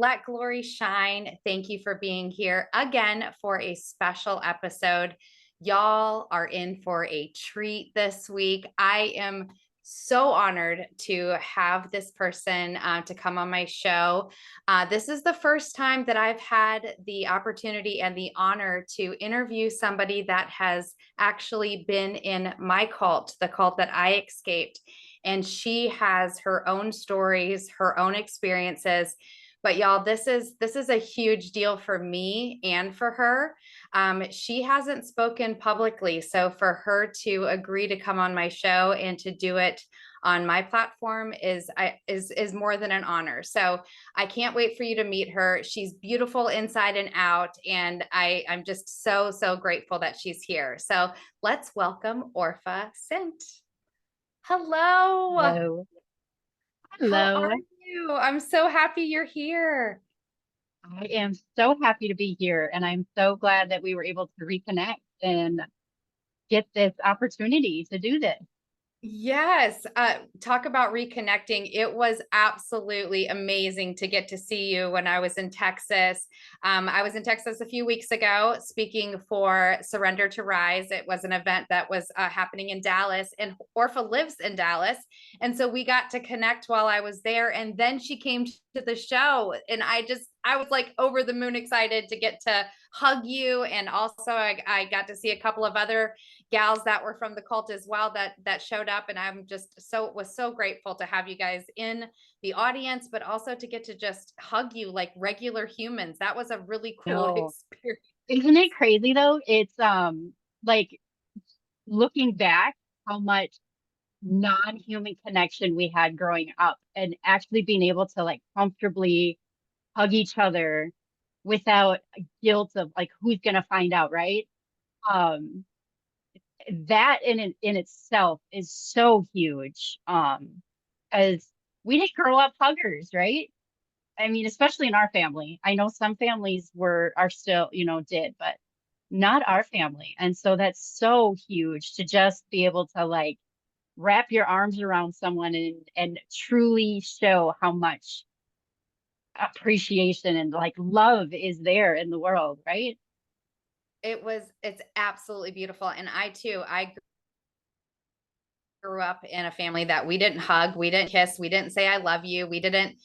let glory shine. Thank you for being here again for a special episode. Y'all are in for a treat this week. I am so honored to have this person to come on my show. This is the first time that I've had the opportunity and the honor to interview somebody that has actually been in my cult, the cult that I escaped. And she has her own stories, her own experiences. But y'all, this is a huge deal for me and for her. She hasn't spoken publicly, so for her to agree to come on my show and to do it on my platform is more than an honor. So I can't wait for you to meet her. She's beautiful inside and out, and I'm just so grateful that she's here. So let's welcome Orpah Sindt. Hello. Hello. How are Hello. you? I'm so happy you're here. I am so happy to be here, and I'm so glad that we were able to reconnect and get this opportunity to do this. Yes, talk about reconnecting. It was absolutely amazing to get to see you when I was in Texas. I was in Texas a few weeks ago speaking for Surrender to Rise. It was an event that was happening in Dallas, and Orpha lives in Dallas. And so we got to connect while I was there. And then she came to the show, and I was like over the moon excited to get to hug you. And also I got to see a couple of other gals that were from the cult as well that showed up, and I'm just was so grateful to have you guys in the audience, but also to get to just hug you like regular humans. That was a really cool No, experience. isn't it crazy though? It's like looking back how much non-human connection we had growing up and actually being able to like comfortably hug each other without guilt of like who's gonna find out, right? Um, that in itself is so huge. As we didn't grow up huggers, right? I mean, especially in our family. I know some families are still, did, but not our family. And so that's so huge to just be able to like wrap your arms around someone and truly show how much appreciation and like love is there in the world, right? It's absolutely beautiful. And I grew up in a family that we didn't hug, we didn't kiss, we didn't say I love you, we didn't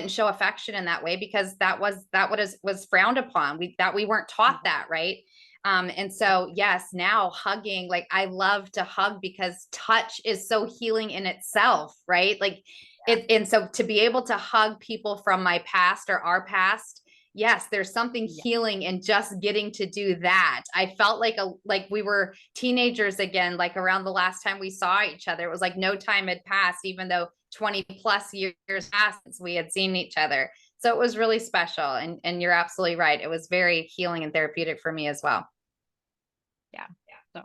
show affection in that way, because that was frowned upon. We weren't taught that, right? And so yes, now hugging, like I love to hug because touch is so healing in itself, right? Like it, and so to be able to hug people from my past or our past, yes, there's something Yeah. healing in just getting to do that. I felt like we were teenagers again, like around the last time we saw each other. It was like no time had passed, even though 20 plus years passed since we had seen each other. So it was really special. And you're absolutely right. It was very healing and therapeutic for me as well. Yeah. So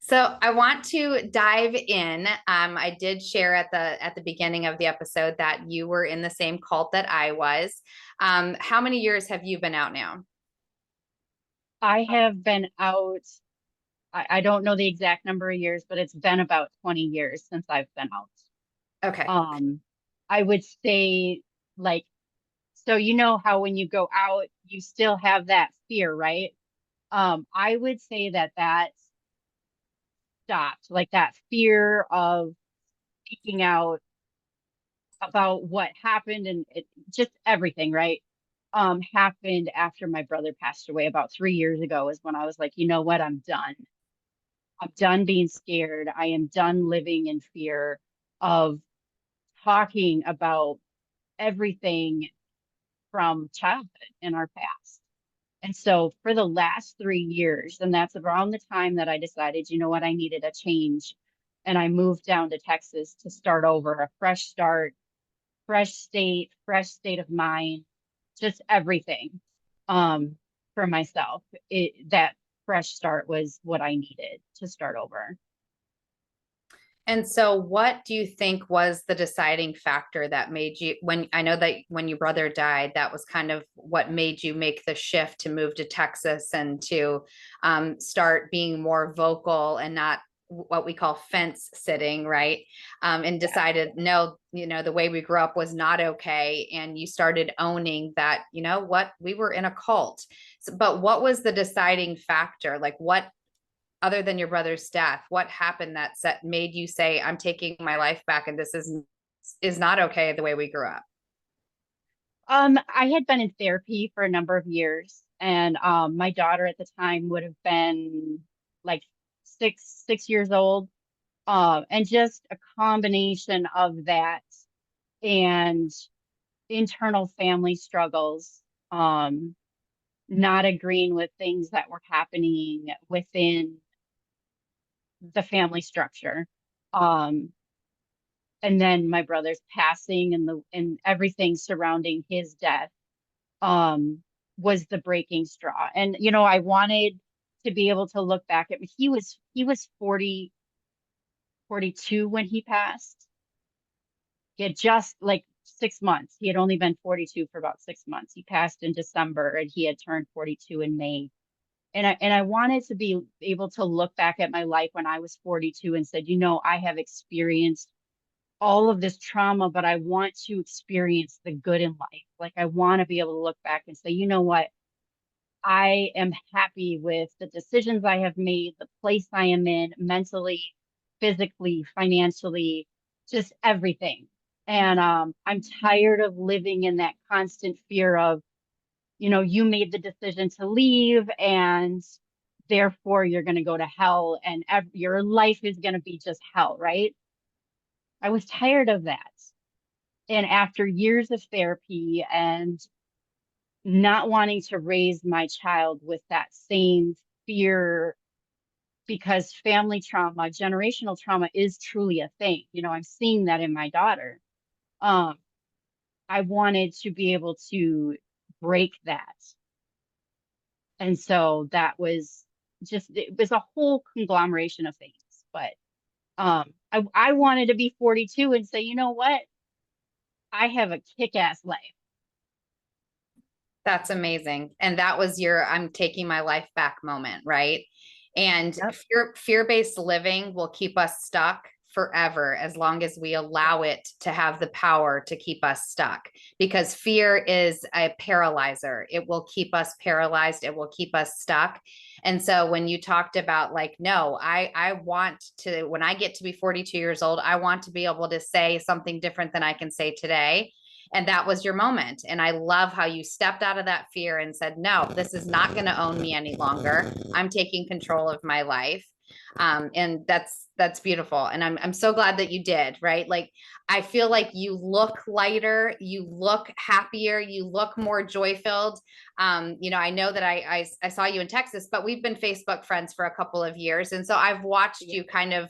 So I want to dive in. I did share at the beginning of the episode that you were in the same cult that I was. How many years have you been out now? I have been out, I don't know the exact number of years, but it's been about 20 years since I've been out. Okay. Um, I would say like, so you know how when you go out, you still have that fear, right? I would say that stopped, like that fear of speaking out about what happened and just everything, right? Happened after my brother passed away about 3 years ago is when I was like, you know what, I'm done. I'm done being scared. I am done living in fear of talking about everything from childhood in our past. And so for the last 3 years, and that's around the time that I decided, you know what, I needed a change. And I moved down to Texas to start over, a fresh start, fresh state of mind, just everything for myself. That fresh start was what I needed to start over. And so what do you think was the deciding factor that made you, when I know that when your brother died, that was kind of what made you make the shift to move to Texas and to start being more vocal and not what we call fence sitting, right? And decided, no, the way we grew up was not okay. And you started owning that, what, we were in a cult. So, but what was the deciding factor? Like, what, other than your brother's death, what happened that made you say, I'm taking my life back and this is not okay the way we grew up? I had been in therapy for a number of years, and my daughter at the time would have been like six years old. And just a combination of that and internal family struggles, not agreeing with things that were happening within the family structure. Um, and then my brother's passing and everything surrounding his death um was the breaking straw. And I wanted to be able to look back at he was 42 when he passed. He had just like 6 months. He had only been 42 for about 6 months. He passed in December and he had turned 42 in May. And I wanted to be able to look back at my life when I was 42 and said, I have experienced all of this trauma, but I want to experience the good in life. Like I want to be able to look back and say, you know what? I am happy with the decisions I have made, the place I am in mentally, physically, financially, just everything. And I'm tired of living in that constant fear of, you made the decision to leave and therefore you're going to go to hell and your life is going to be just hell, right? I was tired of that. And after years of therapy and not wanting to raise my child with that same fear, because family trauma, generational trauma is truly a thing. I'm seeing that in my daughter. Um, I wanted to be able to break that. And so that was it was a whole conglomeration of things. But I wanted to be 42 and say, you know what? I have a kick-ass life. That's amazing. And that was your I'm taking my life back moment, right? And Yep. fear-based living will keep us stuck forever as long as we allow it to have the power to keep us stuck, because fear is a paralyzer. It will keep us paralyzed. It will keep us stuck. And so when you talked about like, no, I want to, when I get to be 42 years old, I want to be able to say something different than I can say today. And that was your moment. And I love how you stepped out of that fear and said, no, this is not going to own me any longer. I'm taking control of my life. And that's beautiful. And I'm so glad that you did, right? Like, I feel like you look lighter, you look happier, you look more joy filled. I know that I saw you in Texas, but we've been Facebook friends for a couple of years. And so I've watched you kind of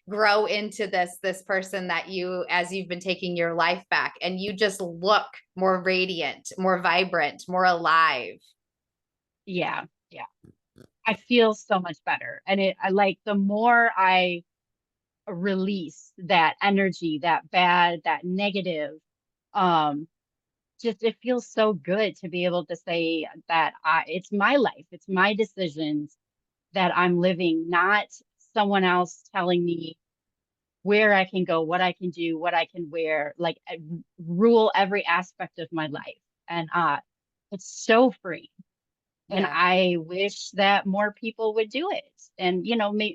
grow into this person that you, as you've been taking your life back, and you just look more radiant, more vibrant, more alive. Yeah. Yeah. I feel so much better. And I like the more I release that energy, that bad, that negative, um, just it feels so good to be able to say that it's my life, it's my decisions that I'm living, not someone else telling me where I can go, what I can do, what I can wear, like rule every aspect of my life. And it's so free. And Yeah. I wish that more people would do it. And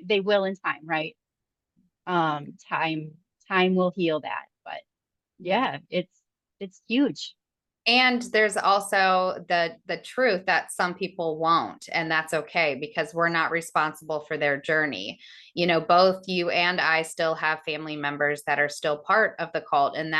they will in time, right? Time will heal that. But Yeah. yeah, it's huge. And there's also the truth that some people won't, and that's okay because we're not responsible for their journey. Both you and I still have family members that are still part of the cult, and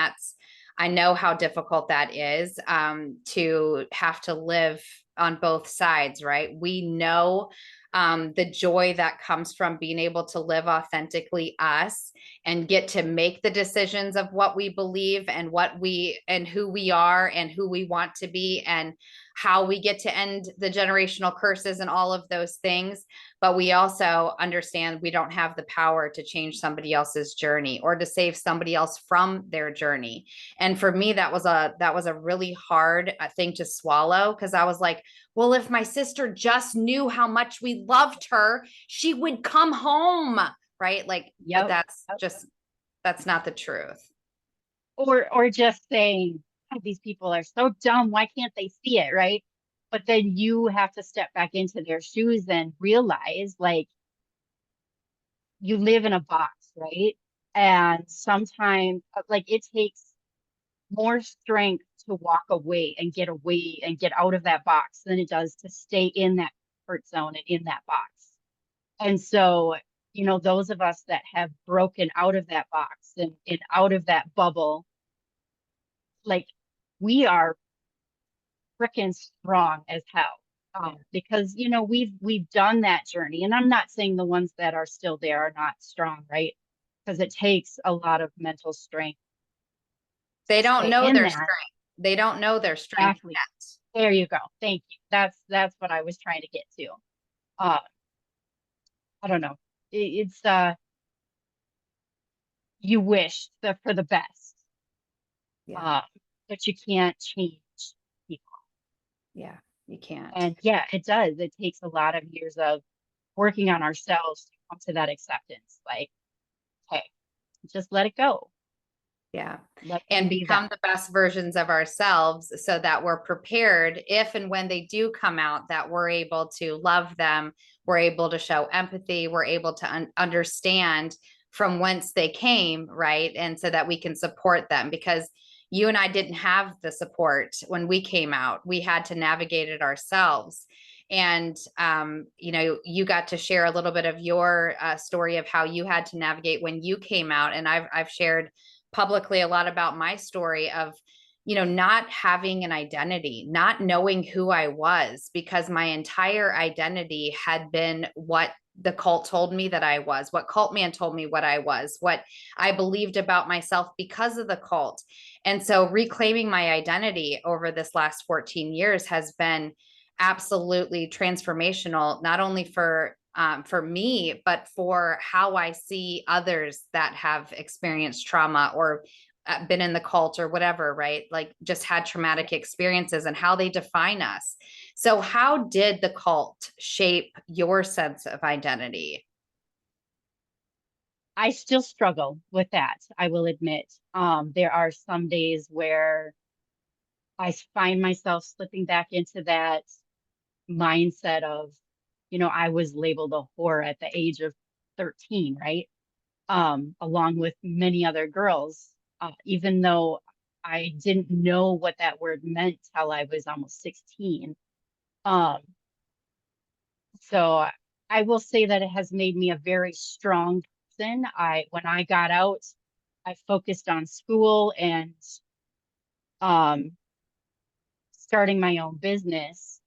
I know how difficult that is, to have to live on both sides, right? We know the joy that comes from being able to live authentically us and get to make the decisions of what we believe and who we are and who we want to be and how we get to end the generational curses and all of those things. But we also understand we don't have the power to change somebody else's journey or to save somebody else from their journey. And for me, that was a really hard thing to swallow, because I was like, well, if my sister just knew how much we loved her, she would come home. right? Like, but Yep. Yep. that's not the truth. Or just saying, "God, these people are so dumb. Why can't they see it?" Right. But then you have to step back into their shoes and realize like you live in a box, right? And sometimes like it takes more strength to walk away and get out of that box than it does to stay in that comfort zone and in that box. And so, those of us that have broken out of that box and out of that bubble, like we are freaking strong as hell. Because we've done that journey, and I'm not saying the ones that are still there are not strong, right? Because it takes a lot of mental strength They to don't stay know in their that. strength. They don't know their strength Exactly. yet. There you go. Thank you. That's what I was trying to get to. Uh, I don't know. It's you wish for the best, Yeah. uh, but you can't change people. Yeah. You can't. And yeah, it does. It takes a lot of years of working on ourselves to come to that acceptance. Like, hey, just let it go. Yeah. Let them And be them. become the best versions of ourselves so that we're prepared if and when they do come out, that we're able to love them. We're able to show empathy. We're able to understand from whence they came, right? And so that we can support them, because you and I didn't have the support when we came out. We had to navigate it ourselves. And, you got to share a little bit of your story of how you had to navigate when you came out. And I've shared publicly a lot about my story of not having an identity, not knowing who I was, because my entire identity had been what the cult told me that I was, what cult man told me what I was, what I believed about myself because of the cult. And so reclaiming my identity over this last 14 years has been absolutely transformational, not only for me, but for how I see others that have experienced trauma or been in the cult or whatever, right? Like just had traumatic experiences and how they define us. So, how did the cult shape your sense of identity? I still struggle with that, I will admit. There are some days where I find myself slipping back into that mindset of, I was labeled a whore at the age of 13, right? Along with many other girls, even though I didn't know what that word meant till I was almost 16. Um, so I will say that it has made me a very strong person. When I got out, I focused on school and um, starting my own business.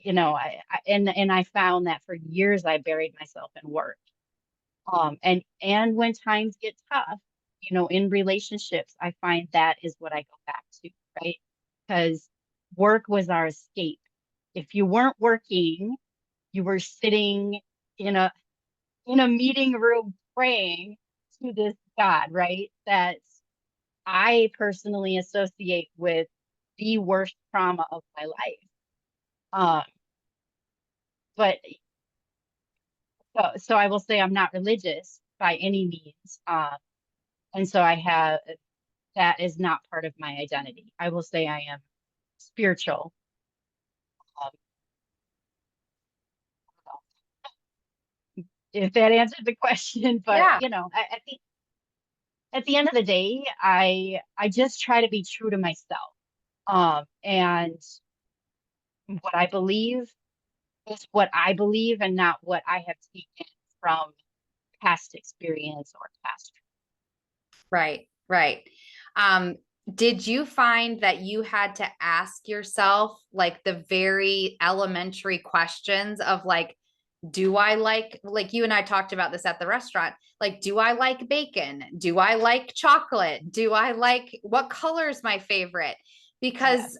And I found that for years I buried myself in work. And when times get tough, in relationships, I find that is what I go back to, right? Because work was our escape. If you weren't working, you were sitting in a meeting room praying to this God, right? That I personally associate with the worst trauma of my life. Um, but so I will say I'm not religious by any means. And so that is not part of my identity. I will say I am spiritual. Um, if that answered the question, but Yeah. I think at the end of the day, I just try to be true to myself. And what I believe is what I believe and not what I have taken from past experience or past. Right, right. Um, did you find that you had to ask yourself like the very elementary questions of like, do I like you and I talked about this at the restaurant, like, do I like bacon? Do I like chocolate? Do I like what color is my favorite? Yeah. Because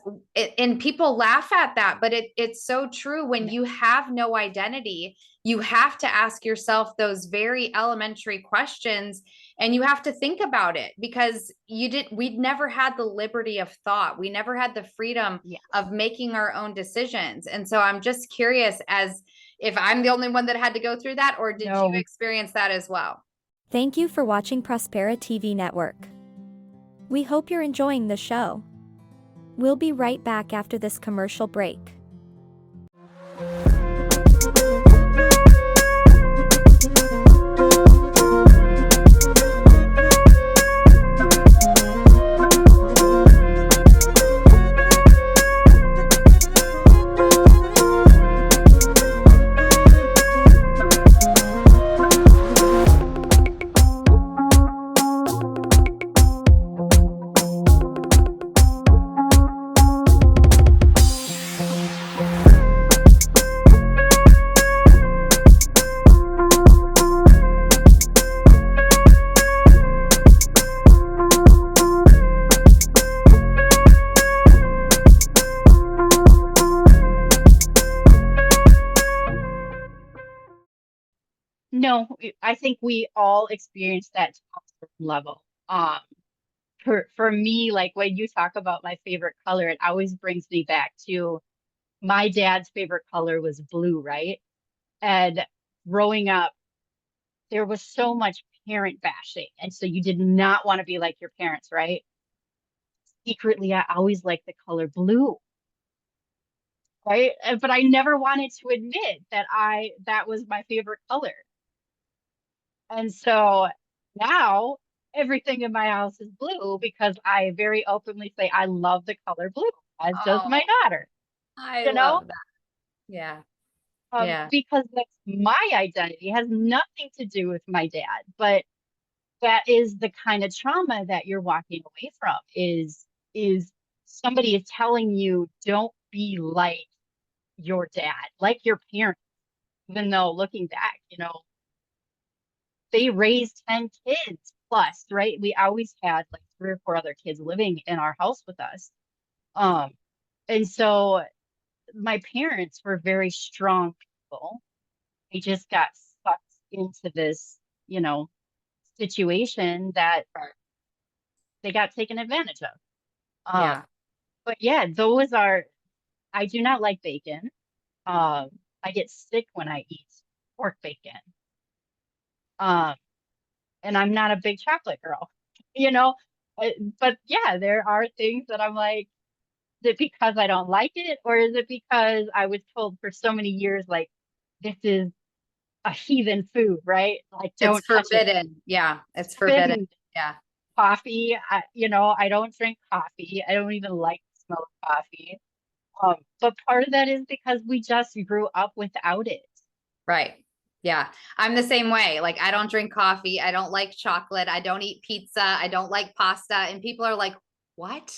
and people laugh at that, but it's so true. When Yeah. you have no identity, you have to ask yourself those very elementary questions, and you have to think about it, because we'd never had the liberty of thought. We never had the freedom Yes. of making our own decisions. And so I'm just curious, as if I'm the only one that had to go through that, or did you No. experience that as well? Thank you for watching Prospera TV Network. We hope you're enjoying the show. We'll be right back after this commercial break. No, I think we all experience that to a certain level. For me, like when you talk about my favorite color, it always brings me back to my dad's favorite color was blue, right? And growing up, there was so much parent bashing. And so you did not want to be like your parents, right? Secretly, I always liked the color blue, right? But I never wanted to admit that was my favorite color. And so now everything in my house is blue because I very openly say I love the color blue, as does my Oh, daughter, I you know, love that. Yeah. Yeah. because that's my identity. It has nothing to do with my dad, but that is the kind of trauma that you're walking away from is somebody is telling you don't be like your dad, like your parents, even though looking back, they raised 10 kids plus, right? We always had like 3 or 4 other kids living in our house with us. Um, and so my parents were very strong people. They just got sucked into this, situation that Right. they got taken advantage of. Yeah. But yeah, I do not like bacon. I get sick when I eat pork bacon. Um, and I'm not a big chocolate girl, you know. Uh, But yeah, there are things that I'm like, is it because I don't like it, or is it because I was told for so many years, like, this is a heathen food, right? Like, It's don't touch it. forbidden. Yeah. It's forbidden. Forbidden. Yeah. Coffee, I don't drink coffee. I don't even like the smell of coffee. But part of that is because we just grew up without it. Right. Yeah. I'm the same way. Like, I don't drink coffee. I don't like chocolate. I don't eat pizza. I don't like pasta. And people are like, what?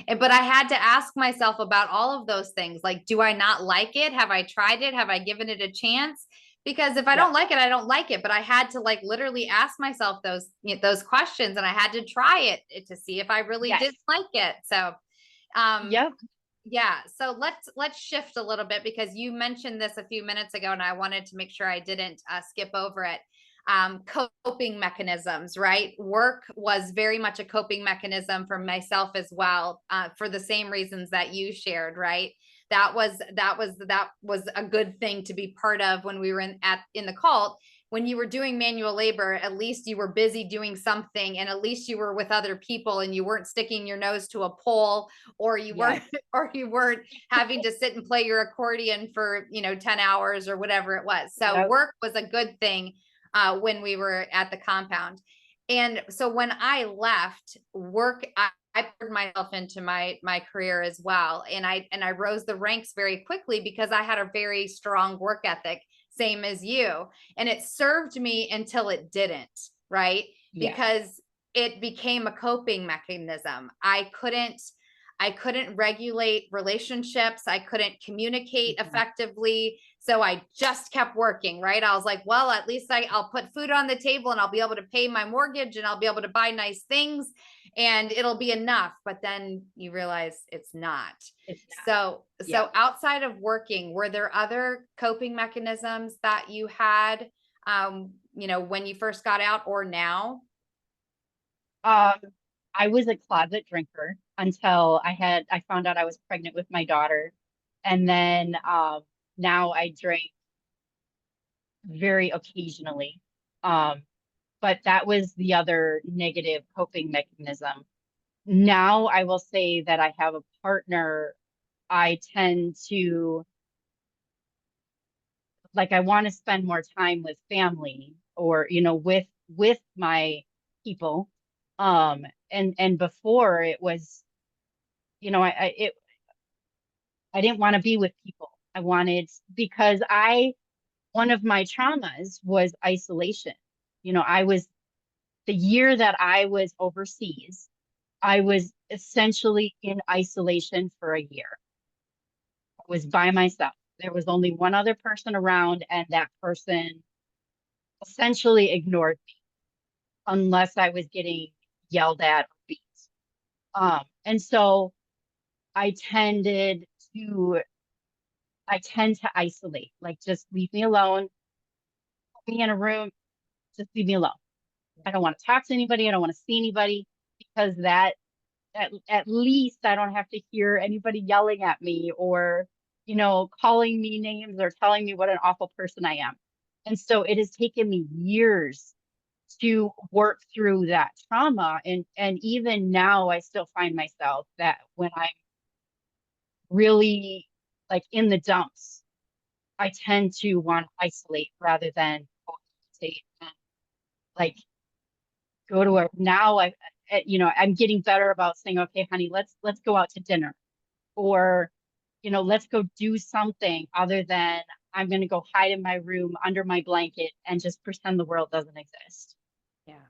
But I had to ask myself about all of those things. Like, do I not like it? Have I tried it? Have I given it a chance? Because if I Yep. don't like it, I don't like it. But I had to like literally ask myself those questions, and I had to try it to see if I really Yes. did like it. So, um, Yep. yeah, so let's shift a little bit, because you mentioned this a few minutes ago, and I wanted to make sure I didn't skip over it. Coping mechanisms, right? Work was very much a coping mechanism for myself as well, for the same reasons that you shared, right? That was a good thing to be part of when we were in the cult. When you were doing manual labor, at least you were busy doing something, and at least you were with other people, and you weren't sticking your nose to a pole, or you weren't Yes. or you weren't having to sit and play your accordion for 10 hours or whatever it was. So Yep. work was a good thing when we were at the compound. And so when I left work, I poured myself into my career as well, and I rose the ranks very quickly because I had a very strong work ethic, same as you, and it served me until it didn't, right? Yeah. Because it became a coping mechanism. I couldn't regulate relationships. I couldn't communicate Mhm. effectively. So I just kept working, right? I was like, well, at least I'll put food on the table, and I'll be able to pay my mortgage, and I'll be able to buy nice things, and it'll be enough. But then you realize it's not. It's not. So Yep. outside of working, were there other coping mechanisms that you had, when you first got out, or now? Um, I was a closet drinker until I found out I was pregnant with my daughter. And then now I drink very occasionally. But that was the other negative coping mechanism. Now I will say that I have a partner. I tend to, like, I want to spend more time with family, or, with my people. And before it was, I didn't want to be with people. I wanted, because one of my traumas was isolation. The year that I was overseas, I was essentially in isolation for a year. I was by myself. There was only one other person around, and that person essentially ignored me unless I was getting yelled at or beat. And so I tended to, I tend to isolate, like, just leave me alone, put me in a room, just leave me alone. I don't want to talk to anybody. I don't want to see anybody, because at least I don't have to hear anybody yelling at me, or, calling me names or telling me what an awful person I am. And so it has taken me years to work through that trauma. And even now I still find myself that when I'm really, like, in the dumps, I tend to want to isolate rather than cohabitate and, like, go to I'm getting better about saying, okay, honey, let's go out to dinner, or, let's go do something other than I'm going to go hide in my room under my blanket and just pretend the world doesn't exist. Yeah.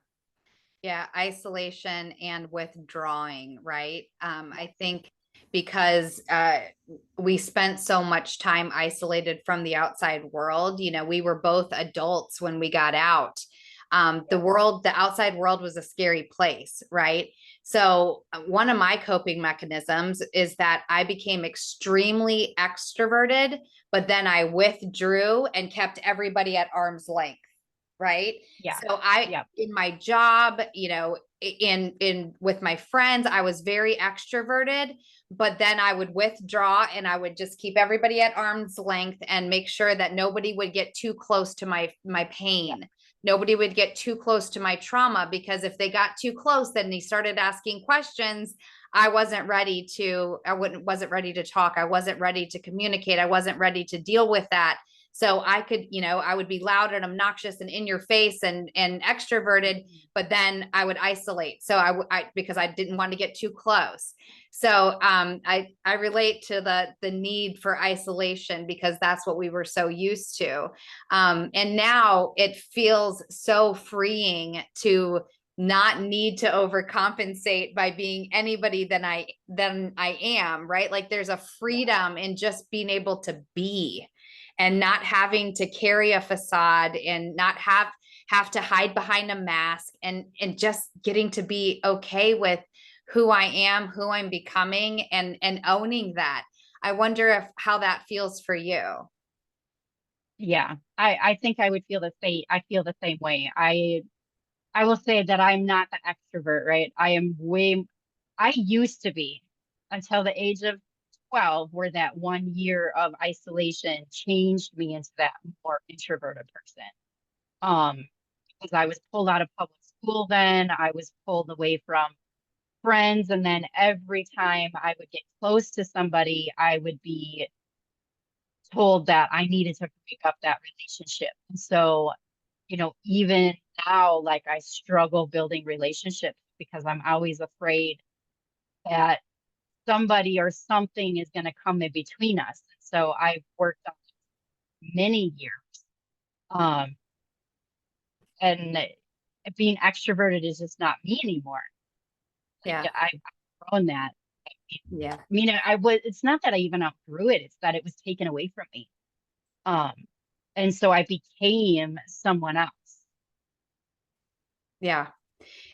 Yeah, isolation and withdrawing, right? I think because we spent so much time isolated from the outside world, we were both adults when we got out. The outside world was a scary place, right? So one of my coping mechanisms is that I became extremely extroverted, but then I withdrew and kept everybody at arm's length. Right. Yeah. So Yeah. in my job, in with my friends, I was very extroverted, but then I would withdraw and I would just keep everybody at arm's length and make sure that nobody would get too close to my pain. Yeah. Nobody would get too close to my trauma, because if they got too close, then they started asking questions. I wasn't ready to talk. I wasn't ready to communicate. I wasn't ready to deal with that. So I would be loud and obnoxious and in your face and extroverted, but then I would isolate. So because I didn't want to get too close. So I relate to the need for isolation, because that's what we were so used to. And now it feels so freeing to not need to overcompensate by being anybody than I am, right? Like, there's a freedom in just being able to be, and not having to carry a facade, and not have to hide behind a mask, and just getting to be okay with who I am, who I'm becoming, and owning that. I wonder how that feels for you. Yeah. I think I would feel the same. I feel the same way. I will say that I'm not the extrovert, right? I used to be, until the age of 12, where that 1 year of isolation changed me into that more introverted person. Because I was pulled out of public school then, I was pulled away from friends, and then every time I would get close to somebody, I would be told that I needed to break up that relationship. And so, even now, like, I struggle building relationships because I'm always afraid that somebody or something is going to come in between us. So I've worked on many years. And being extroverted is just not me anymore. Yeah. I've grown that. Yeah. It's not that I even outgrew it, it's that it was taken away from me. And so I became someone else. Yeah.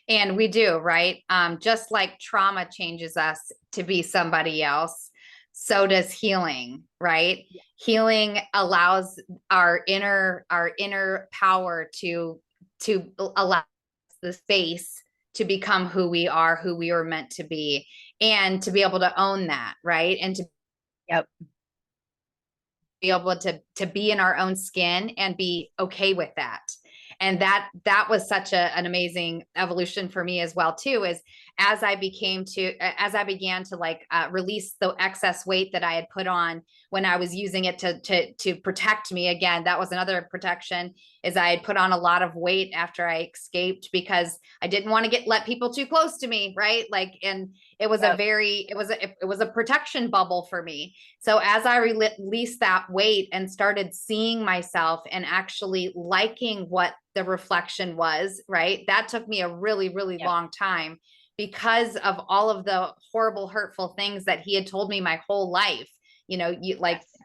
And we do, right? Just like trauma changes us to be somebody else, so does healing, right? Yeah. Healing allows our inner power to allow the space to become who we are, who we were meant to be, and to be able to own that, right? And to Yep. able to be in our own skin and be okay with that. And that was such an amazing evolution for me as well too, is as I began to like release the excess weight that I had put on when I was using it to protect me. Again, that was another protection, is I had put on a lot of weight after I escaped because I didn't want to let people too close to me, right? Like, and it was it was a protection bubble for me. So as I released that weight and started seeing myself and actually liking what the reflection was, right? That took me a really, really long time, because of all of the horrible, hurtful things that he had told me my whole life. You know,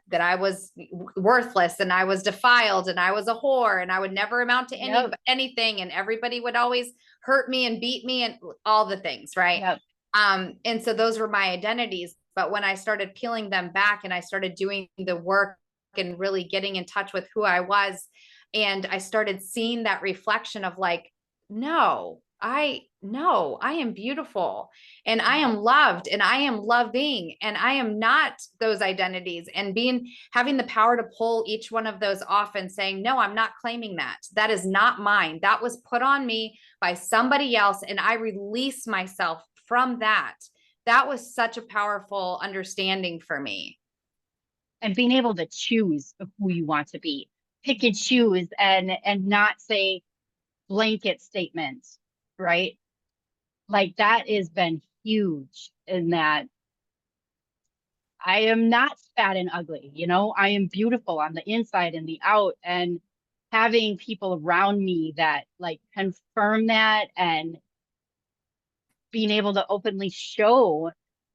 that I was worthless and I was defiled and I was a whore and I would never amount to anything. And everybody would always hurt me and beat me and all the things. Right. And so those were my identities. But when I started peeling them back and I started doing the work and really getting in touch with who I was, and I started seeing that reflection of like, no, I am beautiful and I am loved and I am loving and I am not those identities, and having the power to pull each one of those off and saying, no, I'm not claiming that. That is not mine. That was put on me by somebody else. And I release myself from that. That was such a powerful understanding for me. And being able to choose who you want to be, pick and choose, and not say blanket statements, right? Like that has been huge in that I am not fat and ugly, you know, I am beautiful on the inside and the out, and having people around me that like confirm that, and being able to openly show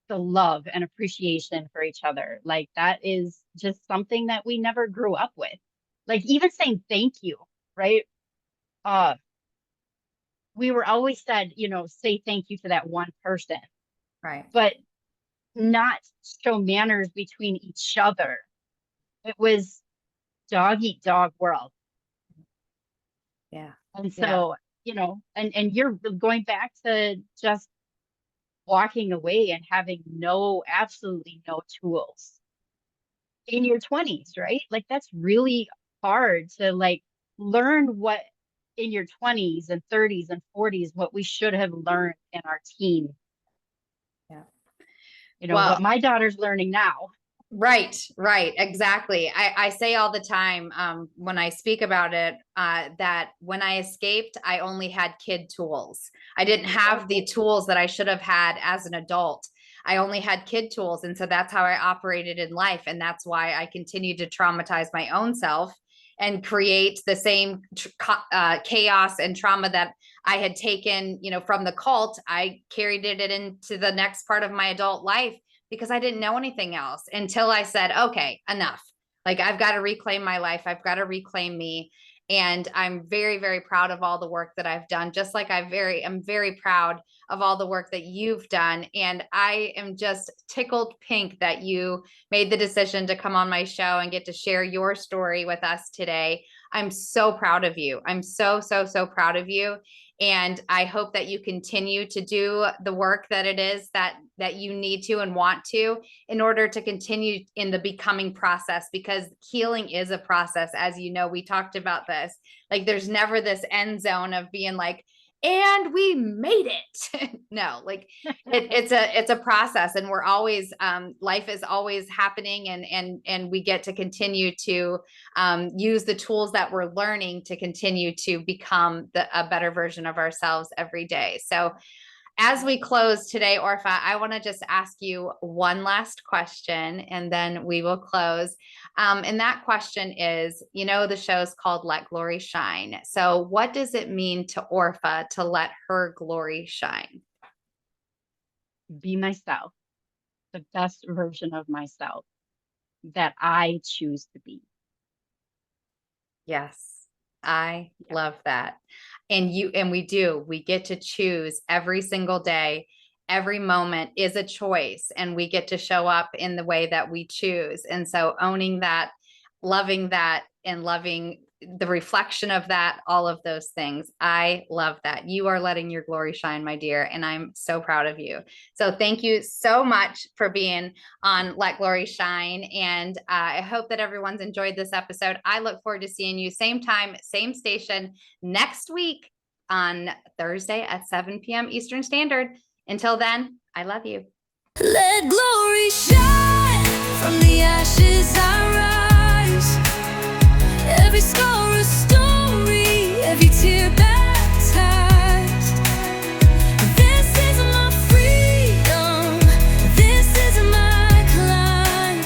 the love and appreciation for each other. Like that is just something that we never grew up with. Like even saying thank you, right? We were always said, you know, say thank you to that one person. Right. But not show manners between each other. It was dog eat dog world. Yeah. And so, you know, and you're going back to just walking away and having absolutely no tools in your 20s, right? Like that's really hard to like learn what in your 20s and 30s and 40s, what we should have learned in our teens. Yeah. You know, what my daughter's learning now. Right, exactly. I say all the time when I speak about it, that when I escaped, I only had kid tools. I didn't have the tools that I should have had as an adult. I only had kid tools. And so that's how I operated in life. And that's why I continue to traumatize my own self and create the same chaos and trauma that I had taken, you know, from the cult. I carried it into the next part of my adult life, because I didn't know anything else until I said, okay, enough. Like I've got to reclaim my life. I've got to reclaim me. And I'm very, very proud of all the work that I've done. Just like I'm very proud of all the work that you've done. And I am just tickled pink that you made the decision to come on my show and get to share your story with us today. I'm so proud of you. I'm so proud of you. And I hope that you continue to do the work that it is that you need to and want to, in order to continue in the becoming process, because healing is a process. As you know, we talked about this, like there's never this end zone of being like, and we made it. No, like it's a process, and we're always life is always happening, and we get to continue to use the tools that we're learning to continue to become a better version of ourselves every day. So as we close today, Orpah, I want to just ask you one last question, and then we will close. And that question is, you know, the show's called Let Glory Shine. So what does it mean to Orpah to let her glory shine? Be myself, the best version of myself that I choose to be. Yes, I love that. And we get to choose every single day. Every moment is a choice, and we get to show up in the way that we choose. And so owning that, loving that, and loving the reflection of that, all of those things. I love that. You are letting your glory shine, my dear, and I'm so proud of you. So thank you so much for being on Let Glory Shine, and I hope that everyone's enjoyed this episode. I look forward to seeing you same time, same station next week on Thursday at 7 p.m. Eastern Standard. Until then, I love you. Let glory shine from the ashes I rise. Every scar a story, every tear baptized. This is my freedom, this is my climb.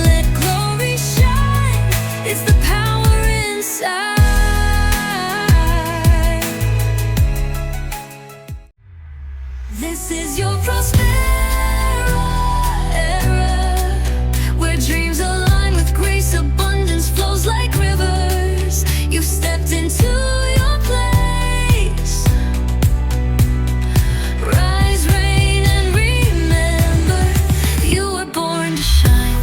Let glory shine, it's the power inside. This is your prosperity era, where dreams align with grace, abundance flows like rivers. You've stepped into your place. Rise, reign, and remember, you were born to shine.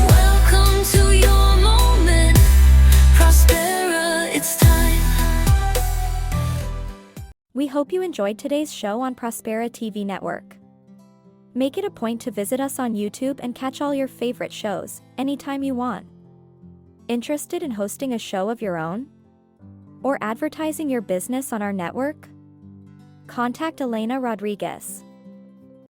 Welcome to your moment, Prospera, it's time. We hope you enjoyed today's show on Prospera TV Network. Make it a point to visit us on YouTube and catch all your favorite shows anytime you want. Interested in hosting a show of your own? Or advertising your business on our network? Contact Elena Rodriguez.